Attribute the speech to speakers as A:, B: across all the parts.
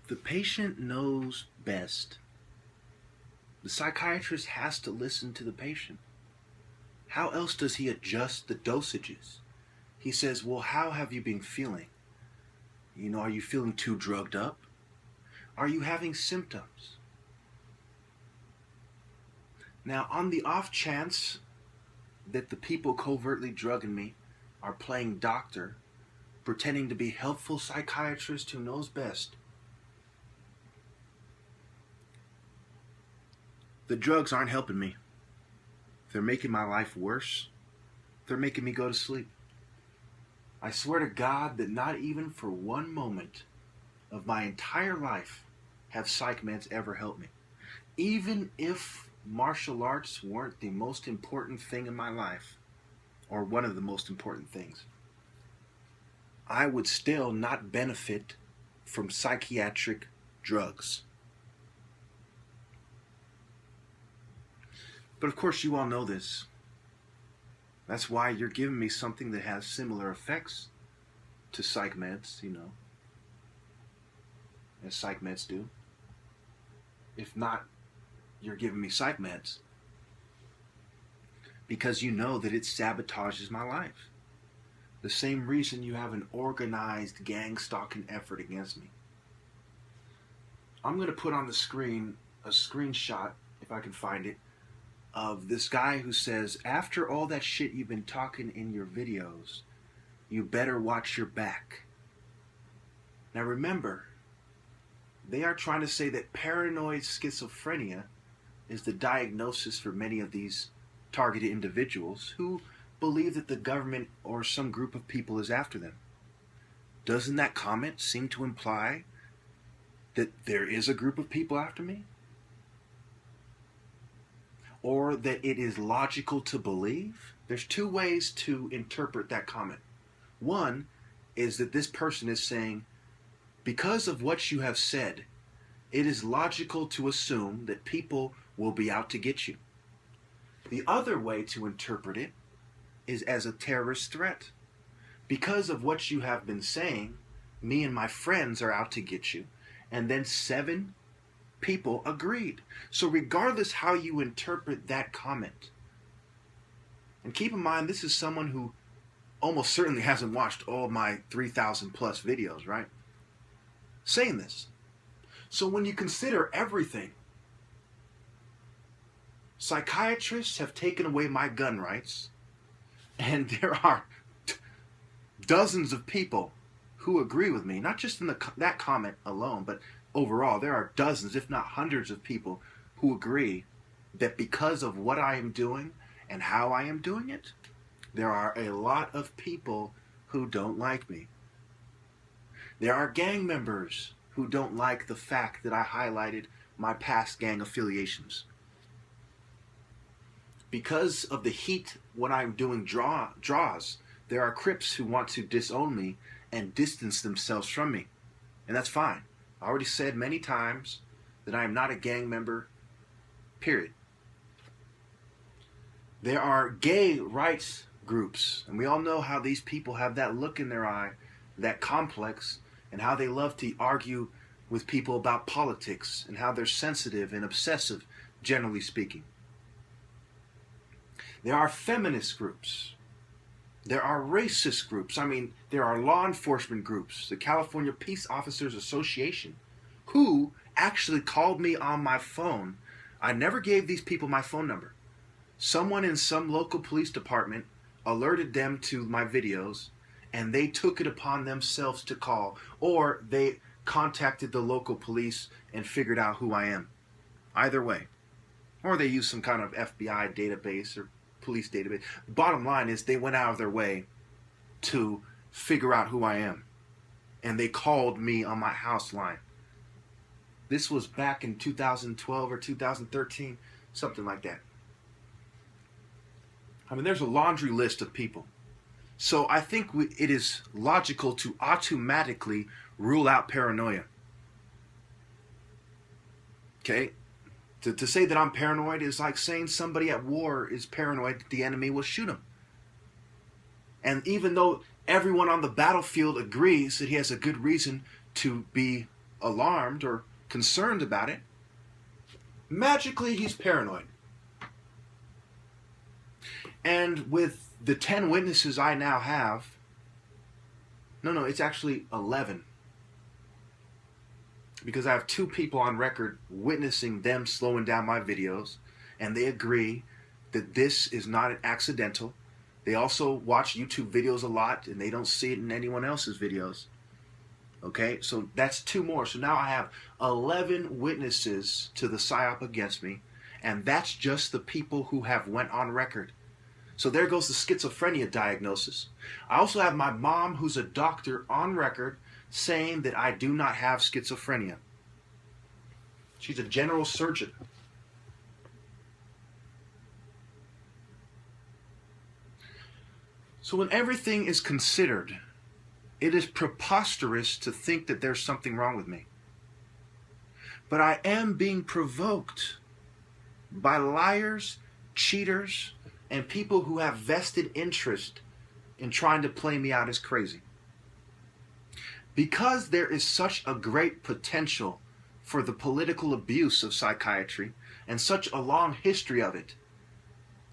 A: The patient knows best. The psychiatrist has to listen to the patient. How else does he adjust the dosages? He says, well, how have you been feeling? Are you feeling too drugged up? Are you having symptoms? Now, on the off chance that the people covertly drugging me are playing doctor, pretending to be helpful psychiatrist who knows best, the drugs aren't helping me. They're making my life worse. They're making me go to sleep. I swear to God that not even for one moment of my entire life have psych meds ever helped me. Even if martial arts weren't the most important thing in my life, or one of the most important things, I would still not benefit from psychiatric drugs. But of course you all know this. That's why you're giving me something that has similar effects to psych meds, as psych meds do. If not, you're giving me psych meds because you know that it sabotages my life. The same reason you have an organized gang stalking effort against me. I'm going to put on the screen a screenshot, if I can find it, of this guy who says, after all that shit you've been talking in your videos, you better watch your back. Now remember, they are trying to say that paranoid schizophrenia is the diagnosis for many of these targeted individuals who believe that the government or some group of people is after them. Doesn't that comment seem to imply that there is a group of people after me? Or that it is logical to believe? There's two ways to interpret that comment. One is that this person is saying, because of what you have said, it is logical to assume that people will be out to get you. The other way to interpret it is as a terrorist threat. Because of what you have been saying, me and my friends are out to get you. And then 7 people agreed. So regardless how you interpret that comment, and keep in mind this is someone who almost certainly hasn't watched all my 3,000 plus videos, right? Saying this. So when you consider everything, psychiatrists have taken away my gun rights, and there are dozens of people who agree with me, not just in that comment alone, but overall, there are dozens, if not hundreds of people who agree that because of what I am doing and how I am doing it, there are a lot of people who don't like me. There are gang members who don't like the fact that I highlighted my past gang affiliations. Because of the heat when I'm doing draws, there are Crips who want to disown me and distance themselves from me. And that's fine. I already said many times that I am not a gang member, period. There are gay rights groups, and we all know how these people have that look in their eye, that complex, and how they love to argue with people about politics, and how they're sensitive and obsessive, generally speaking. There are feminist groups. There are racist groups. There are law enforcement groups, the California Peace Officers Association, who actually called me on my phone. I never gave these people my phone number. Someone in some local police department alerted them to my videos, and they took it upon themselves to call, or they contacted the local police and figured out who I am. Either way. Or they used some kind of FBI database or police database. Bottom line is they went out of their way to figure out who I am. And they called me on my house line. This was back in 2012 or 2013, something like that. There's a laundry list of people. So I think it is logical to automatically rule out paranoia. Okay? To say that I'm paranoid is like saying somebody at war is paranoid that the enemy will shoot him. And even though everyone on the battlefield agrees that he has a good reason to be alarmed or concerned about it. Magically, he's paranoid. And with the 10 witnesses I now have, no, it's actually 11. Because I have 2 people on record witnessing them slowing down my videos, and they agree that this is not an accidental. They also watch YouTube videos a lot, and they don't see it in anyone else's videos. Okay, so that's 2 more. So now I have 11 witnesses to the psyop against me, and that's just the people who have went on record. So there goes the schizophrenia diagnosis. I also have my mom, who's a doctor, on record saying that I do not have schizophrenia. She's a general surgeon. So when everything is considered, it is preposterous to think that there's something wrong with me. But I am being provoked by liars, cheaters, and people who have vested interest in trying to play me out as crazy. Because there is such a great potential for the political abuse of psychiatry and such a long history of it,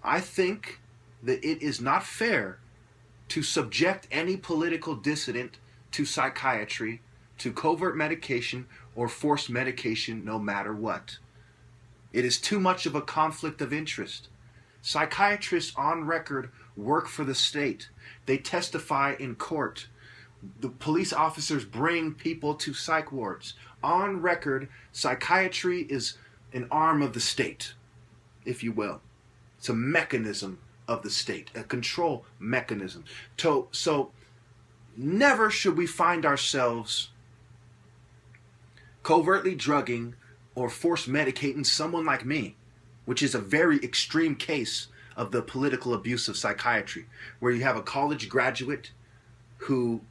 A: I think that it is not fair to subject any political dissident to psychiatry, to covert medication, or forced medication no matter what. It is too much of a conflict of interest. Psychiatrists on record work for the state. They testify in court. The police officers bring people to psych wards. On record, psychiatry is an arm of the state, if you will. It's a mechanism of the state, a control mechanism. So never should we find ourselves covertly drugging or force medicating someone like me, which is a very extreme case of the political abuse of psychiatry, where you have a college graduate who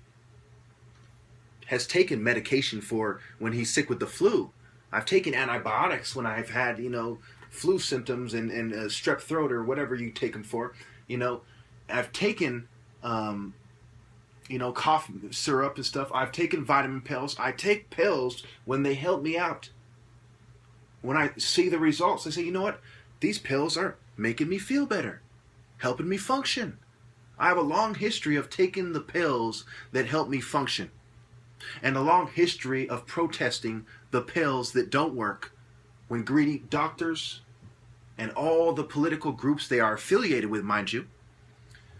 A: has taken medication for when he's sick with the flu. I've taken antibiotics when I've had, flu symptoms and strep throat or whatever you take them for. I've taken, cough syrup and stuff. I've taken vitamin pills. I take pills when they help me out. When I see the results, I say, you know what? These pills are making me feel better, helping me function. I have a long history of taking the pills that help me function, and a long history of protesting the pills that don't work when greedy doctors and all the political groups they are affiliated with, mind you,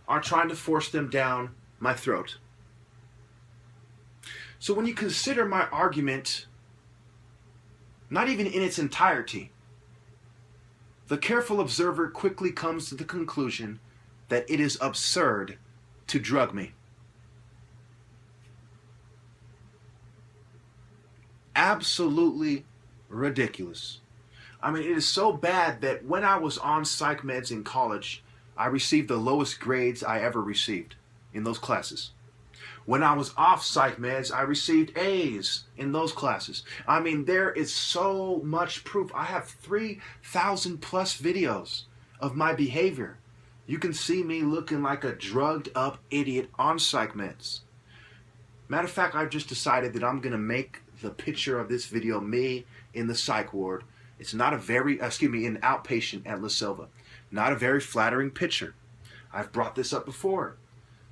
A: are trying to force them down my throat. So when you consider my argument, not even in its entirety, the careful observer quickly comes to the conclusion that it is absurd to drug me. Absolutely ridiculous. I mean, it is so bad that when I was on psych meds in college, I received the lowest grades I ever received in those classes. When I was off psych meds, I received A's in those classes. I mean, there is so much proof. I have 3,000 plus videos of my behavior. You can see me looking like a drugged up idiot on psych meds. Matter of fact, I've just decided that I'm going to make the picture of this video me in the psych ward. It's not a very, in outpatient at La Selva. Not a very flattering picture. I've brought this up before.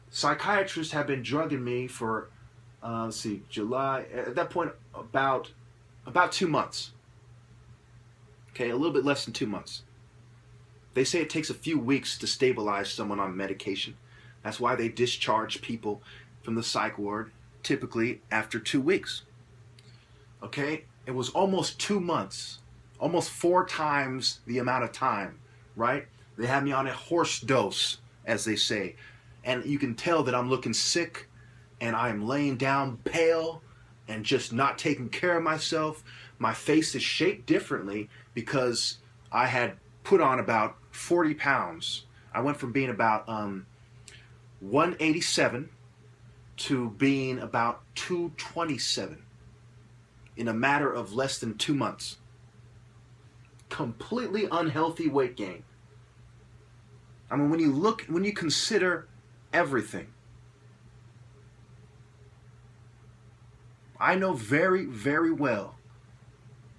A: Psychiatrists have been drugging me for, July, at that point, about 2 months. Okay, a little bit less than 2 months. They say it takes a few weeks to stabilize someone on medication. That's why they discharge people from the psych ward, typically after 2 weeks. Okay, it was almost 2 months, almost 4 times the amount of time, right? They had me on a horse dose, as they say. And you can tell that I'm looking sick and I'm laying down pale and just not taking care of myself. My face is shaped differently because I had put on about 40 pounds. I went from being about 187 to being about 227 in a matter of less than 2 months. Completely unhealthy weight gain. I mean, when you consider everything, I know very, very well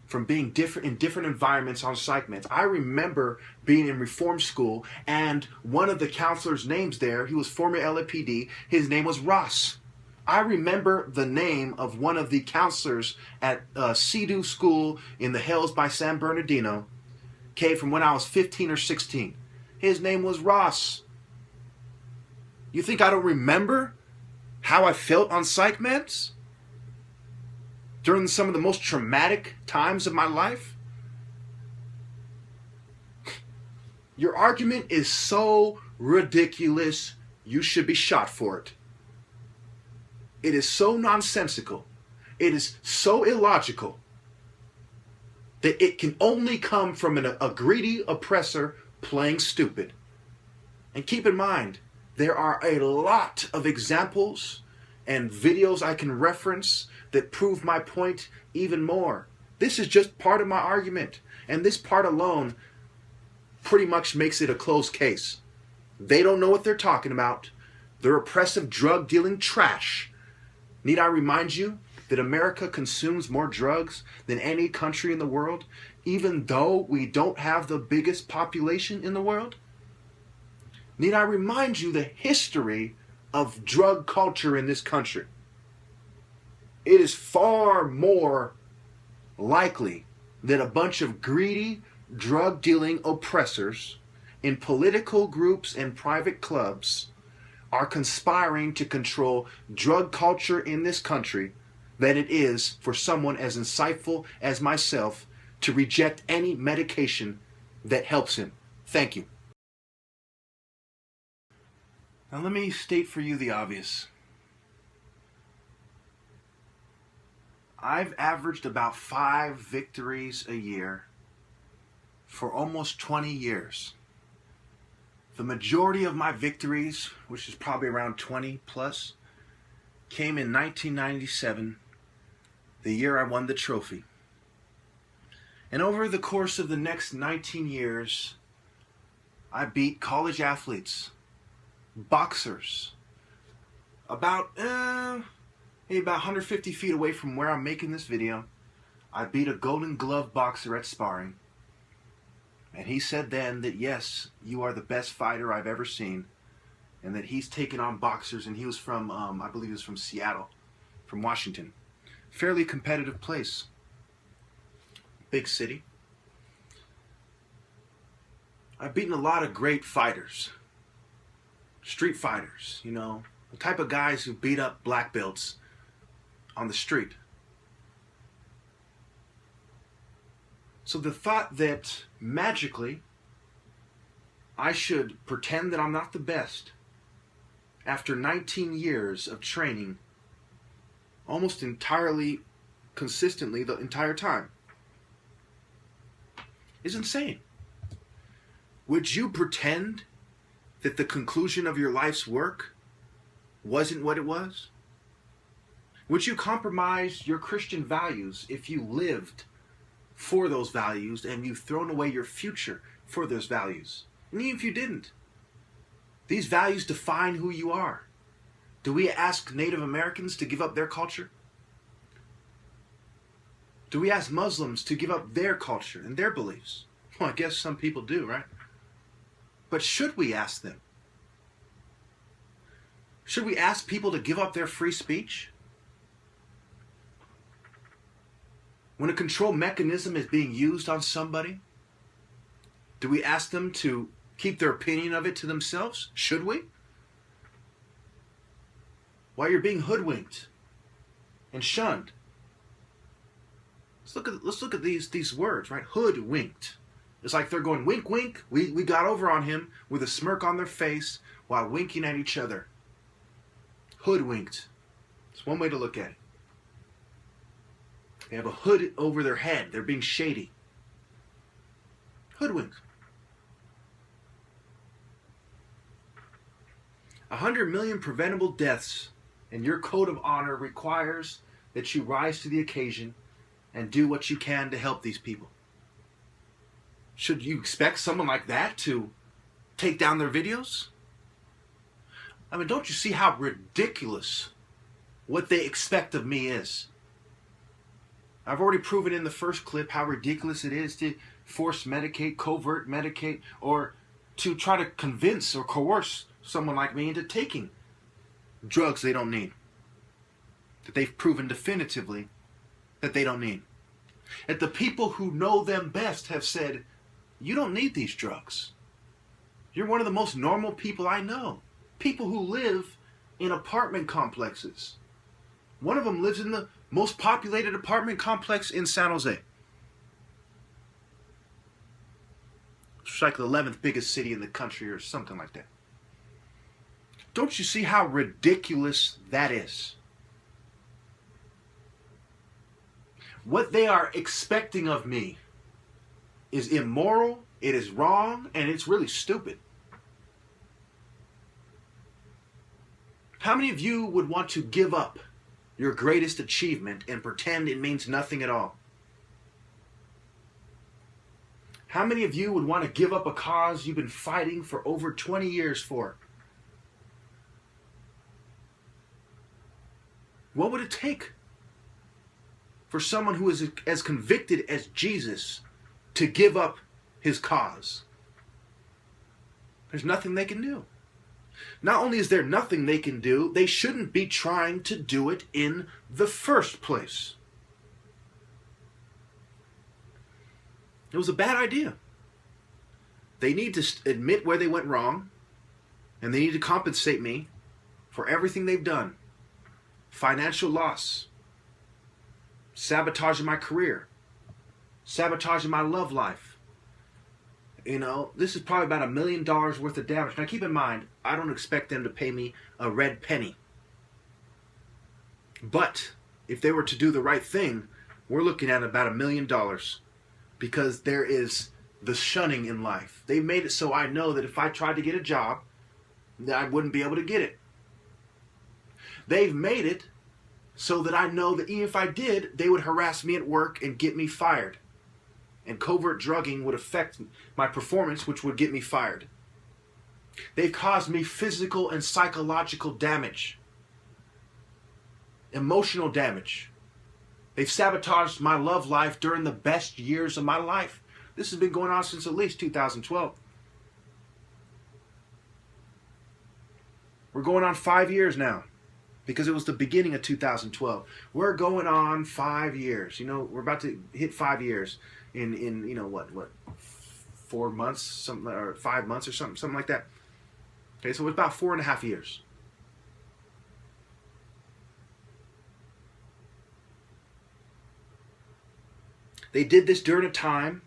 A: from being in different environments on psych meds. I remember being in reform school, and one of the counselors' names there, he was former LAPD, his name was Ross. I remember the name of one of the counselors at CEDU school in the Hills by San Bernardino, okay, from when I was 15 or 16. His name was Ross. You think I don't remember how I felt on psych meds during some of the most traumatic times of my life? Your argument is so ridiculous, you should be shot for it. It is so nonsensical. It is so illogical that it can only come from a greedy oppressor playing stupid. And keep in mind, there are a lot of examples and videos I can reference that prove my point even more. This is just part of my argument, and this part alone pretty much makes it a closed case. They don't know what they're talking about. They're oppressive, drug-dealing trash. Need I remind you that America consumes more drugs than any country in the world, even though we don't have the biggest population in the world? Need I remind you the history of drug culture in this country? It is far more likely that a bunch of greedy, drug-dealing oppressors in political groups and private clubs are conspiring to control drug culture in this country than it is for someone as insightful as myself to reject any medication that helps him. Thank you. Now let me state for you the obvious. I've averaged about 5 victories a year for almost 20 years. The majority of my victories, which is probably around 20 plus, came in 1997, the year I won the trophy. And over the course of the next 19 years, I beat college athletes, boxers, about maybe about 150 feet away from where I'm making this video. I beat a Golden Glove boxer at sparring. And he said then that, yes, you are the best fighter I've ever seen. And that he's taken on boxers, and he was from, I believe he was from Seattle, from Washington. Fairly competitive place. Big city. I've beaten a lot of great fighters. Street fighters, you know. The type of guys who beat up black belts on the street. So the thought that magically I should pretend that I'm not the best after 19 years of training almost entirely consistently the entire time is insane. Would you pretend that the conclusion of your life's work wasn't what it was? Would you compromise your Christian values if you lived for those values and you've thrown away your future for those values? And even if you didn't, these values define who you are. Do we ask Native Americans to give up their culture? Do we ask Muslims to give up their culture and their beliefs? Well, I guess some people do, right? But should we ask them? Should we ask people to give up their free speech? When a control mechanism is being used on somebody, do we ask them to keep their opinion of it to themselves? Should we? While you're being hoodwinked and shunned. Let's look at these words, right? Hoodwinked. It's like they're going wink, wink. We got over on him with a smirk on their face while winking at each other. Hoodwinked. It's one way to look at it. They have a hood over their head. They're being shady. Hoodwinked. 100 million preventable deaths, and your code of honor requires that you rise to the occasion and do what you can to help these people. Should you expect someone like that to take down their videos? I mean, don't you see how ridiculous what they expect of me is? I've already proven in the first clip how ridiculous it is to force medicate, covert medicate, or to try to convince or coerce someone like me into taking drugs they don't need, that they've proven definitively that they don't need. That the people who know them best have said, you don't need these drugs. You're one of the most normal people I know. People who live in apartment complexes. One of them lives in the most populated apartment complex in San Jose. It's like the 11th biggest city in the country or something like that. Don't you see how ridiculous that is? What they are expecting of me is immoral, it is wrong, and it's really stupid. How many of you would want to give up your greatest achievement and pretend it means nothing at all? How many of you would want to give up a cause you've been fighting for over 20 years for? What would it take for someone who is as convicted as Jesus to give up his cause? There's nothing they can do. Not only is there nothing they can do, they shouldn't be trying to do it in the first place. It was a bad idea. They need to admit where they went wrong, and they need to compensate me for everything they've done. Financial loss, sabotaging my career, sabotaging my love life. You know, this is probably about $1 million worth of damage. Now keep in mind, I don't expect them to pay me a red penny. But if they were to do the right thing, we're looking at about $1 million, because there is the shunning in life. They made it so I know that if I tried to get a job, that I wouldn't be able to get it. They've made it so that I know that even if I did, they would harass me at work and get me fired. And covert drugging would affect my performance, which would get me fired. They've caused me physical and psychological damage. Emotional damage. They've sabotaged my love life during the best years of my life. This has been going on since at least 2012. We're going on 5 years now, because it was the beginning of 2012. We're going on 5 years. You know, we're about to hit 5 years in you know what 4 months, something, or 5 months or something like that. Okay, so it's about 4.5 years. They did this during a time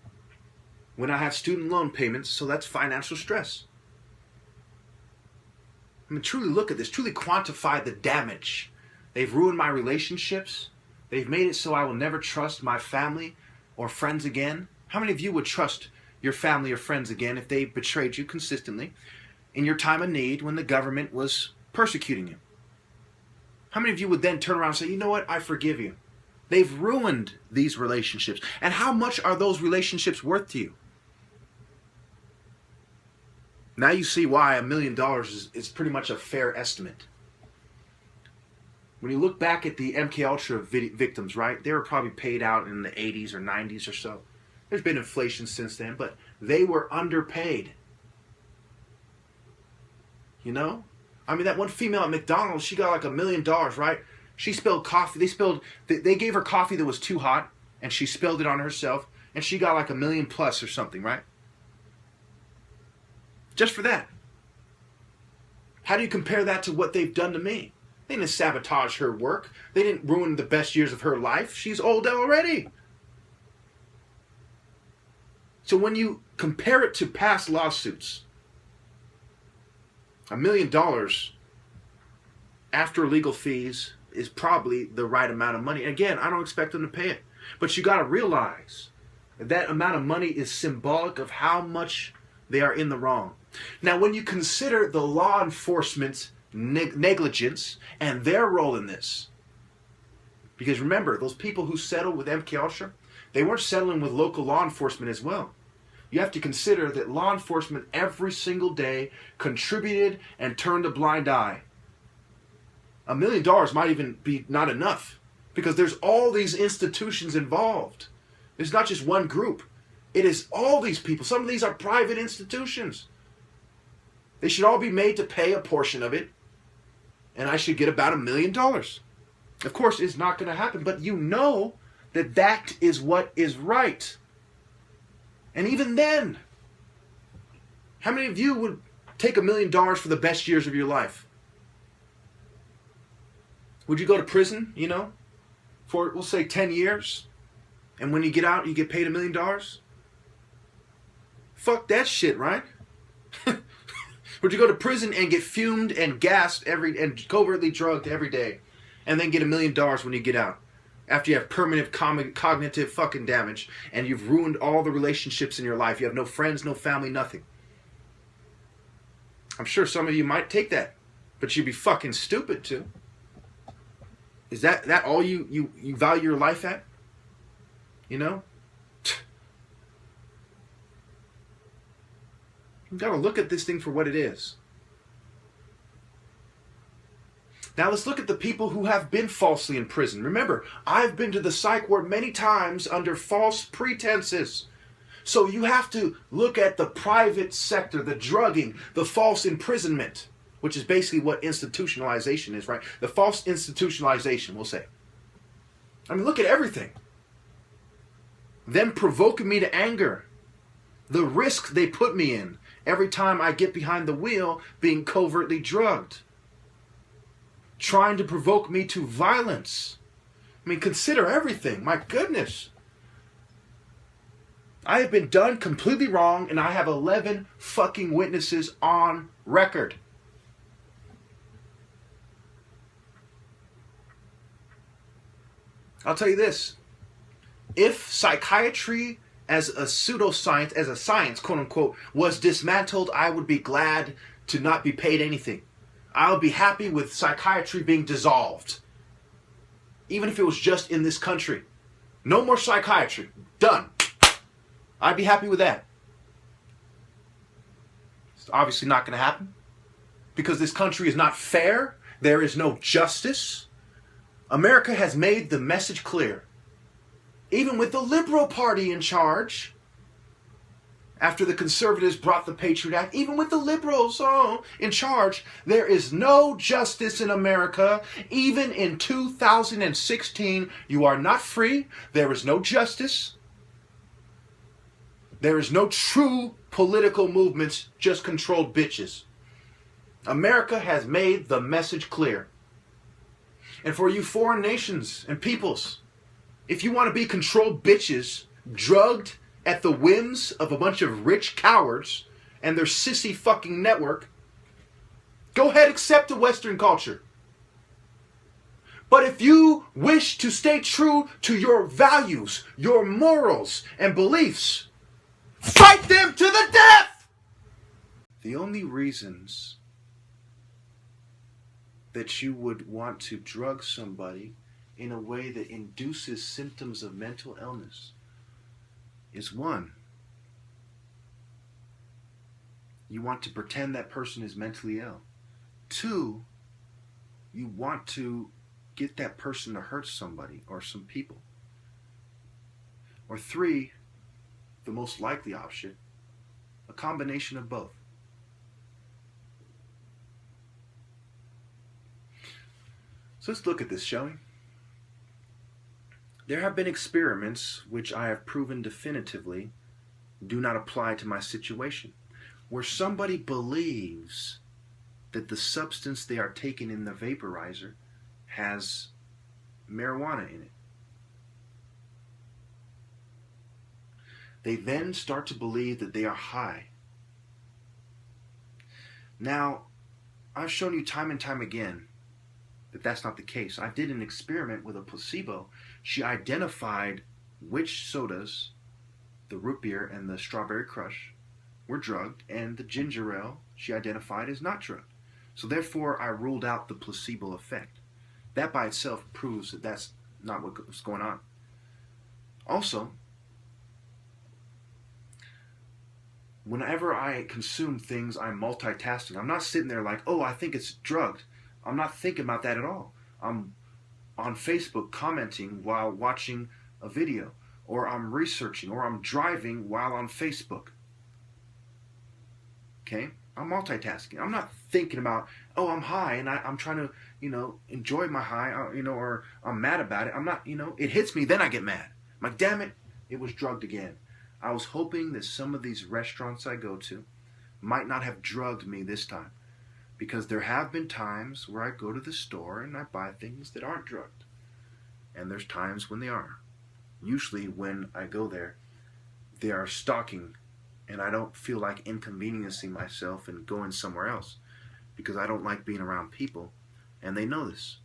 A: when I have student loan payments, so that's financial stress. I mean, truly look at this, truly quantify the damage. They've ruined my relationships. They've made it so I will never trust my family or friends again. How many of you would trust your family or friends again if they betrayed you consistently in your time of need when the government was persecuting you? How many of you would then turn around and say, you know what, I forgive you? They've ruined these relationships. And how much are those relationships worth to you? Now you see why $1 million is pretty much a fair estimate. When you look back at the MKUltra victims, right, they were probably paid out in the 80s or 90s or so. There's been inflation since then, but they were underpaid. You know? I mean, that one female at McDonald's, she got like $1 million, right? She spilled coffee. They gave her coffee that was too hot, and she spilled it on herself, and she got like $1 million plus or something, right? Just for that. How do you compare that to what they've done to me? They didn't sabotage her work. They didn't ruin the best years of her life. She's old already. So when you compare it to past lawsuits, $1 million after legal fees is probably the right amount of money. Again, I don't expect them to pay it. But you got to realize that amount of money is symbolic of how much they are in the wrong. Now, when you consider the law enforcement's negligence and their role in this, because remember, those people who settled with MKUltra, they weren't settling with local law enforcement as well. You have to consider that law enforcement every single day contributed and turned a blind eye. $1 million might even be not enough Because there's all these institutions involved. It's not just one group. It is all these people. Some of these are private institutions. They should all be made to pay a portion of it. And I should get about $1 million. Of course, it's not going to happen. But you know that that is what is right. And even then, how many of you would take $1 million for the best years of your life? Would you go to prison, for, we'll say 10 years? And when you get out, you get paid $1 million? Fuck that shit, right? Would you go to prison and get fumed and gassed and covertly drugged every day, and then get $1 million when you get out? After you have permanent cognitive fucking damage, and you've ruined all the relationships in your life. You have no friends, no family, nothing. I'm sure some of you might take that, but you'd be fucking stupid too. Is that all you value your life at? You gotta look at this thing for what it is. Now let's look at the people who have been falsely in prison. Remember, I've been to the psych ward many times under false pretenses. So you have to look at the private sector, the drugging, the false imprisonment, which is basically what institutionalization is, right? The false institutionalization, we'll say. I mean, look at everything. Them provoking me to anger. The risk they put me in every time I get behind the wheel being covertly drugged. Trying to provoke me to violence. I mean, consider everything. My goodness. I have been done completely wrong, and I have 11 fucking witnesses on record. I'll tell you this. If psychiatry as a pseudoscience, as a science, quote unquote, was dismantled, I would be glad to not be paid anything. I would be happy with psychiatry being dissolved. Even if it was just in this country. No more psychiatry. Done. I'd be happy with that. It's obviously not going to happen. Because this country is not fair. There is no justice. America has made the message clear. Even with the Liberal Party in charge, after the conservatives brought the Patriot Act, even with the liberals in charge, there is no justice in America. Even in 2016, you are not free. There is no justice. There is no true political movements, just controlled bitches. America has made the message clear. And for you foreign nations and peoples, if you want to be controlled bitches, drugged at the whims of a bunch of rich cowards and their sissy fucking network, go ahead, accept the Western culture. But if you wish to stay true to your values, your morals and beliefs, fight them to the death! The only reasons that you would want to drug somebody in a way that induces symptoms of mental illness is one, you want to pretend that person is mentally ill. Two, you want to get that person to hurt somebody or some people. Or three, the most likely option, a combination of both. So let's look at this, shall we? There have been experiments which I have proven definitively do not apply to my situation, where somebody believes that the substance they are taking in the vaporizer has marijuana in it. They then start to believe that they are high. Now, I've shown you time and time again that that's not the case. I did an experiment with a placebo. She identified which sodas, the root beer and the strawberry crush, were drugged, and the ginger ale she identified as not drugged. So therefore, I ruled out the placebo effect. That by itself proves that that's not what's going on. Also, whenever I consume things, I'm multitasking. I'm not sitting there like, oh, I think it's drugged. I'm not thinking about that at all. I'm on Facebook commenting while watching a video, or I'm researching, or I'm driving while on Facebook. Okay? I'm multitasking. I'm not thinking about, oh, I'm high and I'm trying to, enjoy my high, or I'm mad about it. I'm not, it hits me, then I get mad. I'm like, damn it, it was drugged again. I was hoping that some of these restaurants I go to might not have drugged me this time, because there have been times where I go to the store and I buy things that aren't drugged. And there's times when they are. Usually when I go there, they are stocking, and I don't feel like inconveniencing myself and going somewhere else, because I don't like being around people, and they know this.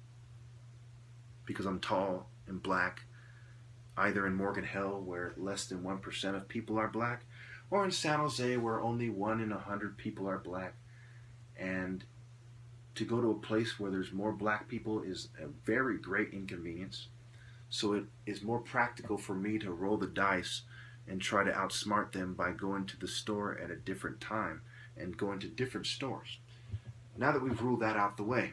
A: Because I'm tall and black, either in Morgan Hill, where less than 1% of people are black, or in San Jose, where only 1 in 100 people are black. And to go to a place where there's more black people is a very great inconvenience. So it is more practical for me to roll the dice and try to outsmart them by going to the store at a different time and going to different stores. Now that we've ruled that out the way,